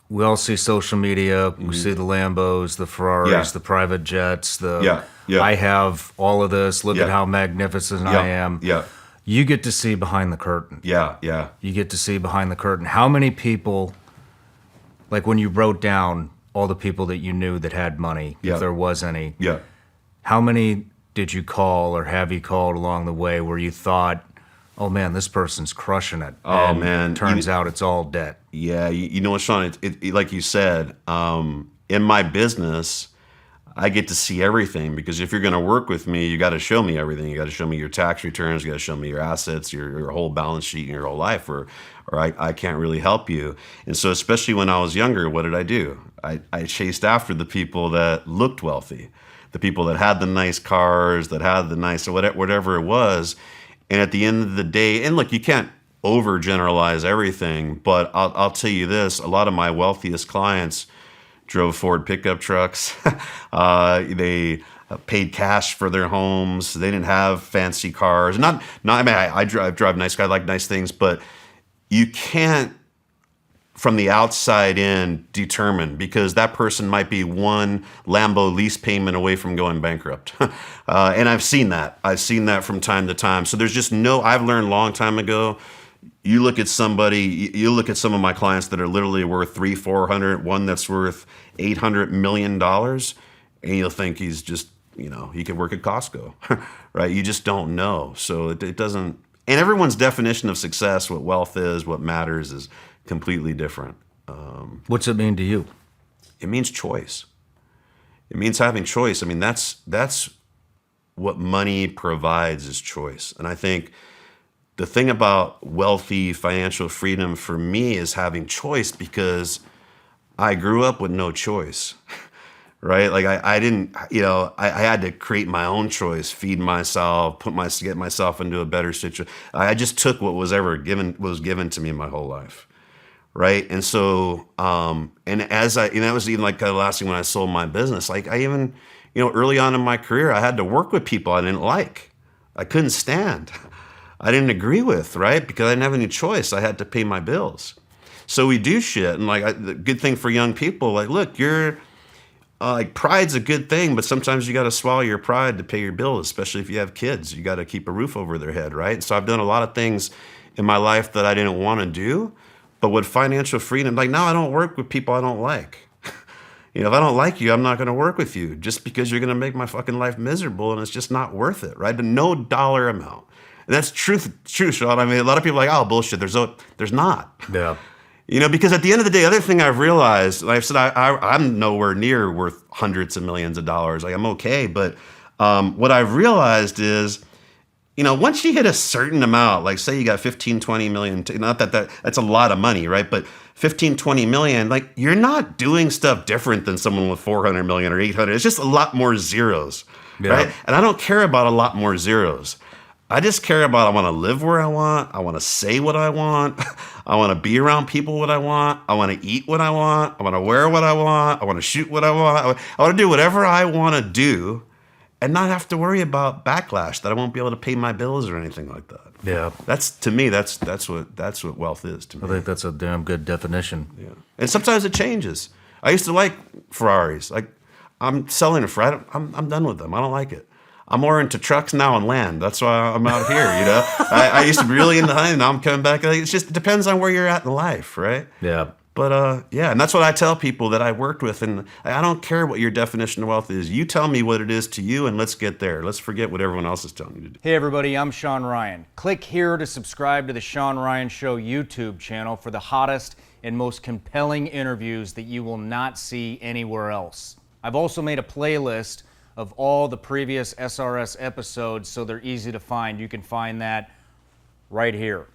we all see social media. We see the Lambos, the Ferraris, the private jets. I have all of this. Look at how magnificent I am. Yeah. You get to see behind the curtain. Yeah. Yeah. You get to see behind the curtain. How many people, like when you wrote down all the people that you knew that had money, if there was any, how many did you call or have you called along the way where you thought, oh man, this person's crushing it? Oh and man, turns out it's all debt. Yeah, you know what, Shawn? It like you said, in my business, I get to see everything because if you're going to work with me, you got to show me everything. You got to show me your tax returns. You got to show me your assets, your whole balance sheet, and your whole life, or I can't really help you. And so, especially when I was younger, what did I do? I chased after the people that looked wealthy, the people that had the nice cars, that had the nice whatever it was. And at the end of the day, and look, you can't overgeneralize everything, but I'll tell you this: a lot of my wealthiest clients drove Ford pickup trucks. They paid cash for their homes. They didn't have fancy cars. I mean, I drive nice cars, I like nice things, but you can't, from the outside in, determine, because that person might be one Lambo lease payment away from going bankrupt. And I've seen that. I've seen that from time to time. So there's just I've learned a long time ago, you look at somebody, you look at some of my clients that are literally worth 300-400, one that's worth $800 million, and you'll think he's just, he could work at Costco, right? You just don't know. So it doesn't, and everyone's definition of success, what wealth is, what matters, is completely different. What's it mean to you? It means choice. It means having choice. I mean, that's what money provides, is choice. And I think the thing about wealthy financial freedom for me is having choice, because I grew up with no choice, right? Like I didn't, I had to create my own choice, feed myself, get myself into a better situation. I just took what was given to me my whole life, right? And so, and as that was even like the last thing when I sold my business. Like I even, early on in my career, I had to work with people I didn't like, I couldn't stand, I didn't agree with, right? Because I didn't have any choice. I had to pay my bills. So we do shit. And the good thing for young people, like, look, pride's a good thing, but sometimes you got to swallow your pride to pay your bills, especially if you have kids. You got to keep a roof over their head, right? So I've done a lot of things in my life that I didn't want to do, but with financial freedom, like now I don't work with people I don't like. If I don't like you, I'm not going to work with you just because you're going to make my fucking life miserable, and it's just not worth it, right? No dollar amount. And that's true, Shawn. I mean, a lot of people are like, oh, bullshit. There's not. Yeah. Because at the end of the day, the other thing I've realized, like I've said, I'm nowhere near worth hundreds of millions of dollars. Like I'm okay. But what I've realized is, once you hit a certain amount, like say you got 15, 20 million, not that's a lot of money, right? But 15, 20 million, like you're not doing stuff different than someone with 400 million or 800. It's just a lot more zeros, right? And I don't care about a lot more zeros. I just care about, I want to live where I want to say what I want, I want to be around people what I want to eat what I want to wear what I want to shoot what I want to do whatever I want to do, and not have to worry about backlash that I won't be able to pay my bills or anything like that. Yeah. To me, that's what wealth is to me. I think that's a damn good definition. Yeah. And sometimes it changes. I used to like Ferraris. Like I'm selling a Ferrari. I'm done with them. I don't like it. I'm more into trucks now and land. That's why I'm out here, I used to be really into hunting. Now I'm coming back. It depends on where you're at in life, right? Yeah. But, and that's what I tell people that I worked with. And I don't care what your definition of wealth is. You tell me what it is to you, and let's get there. Let's forget what everyone else is telling you to do. Hey, everybody, I'm Shawn Ryan. Click here to subscribe to the Shawn Ryan Show YouTube channel for the hottest and most compelling interviews that you will not see anywhere else. I've also made a playlist of all the previous SRS episodes, so they're easy to find. You can find that right here.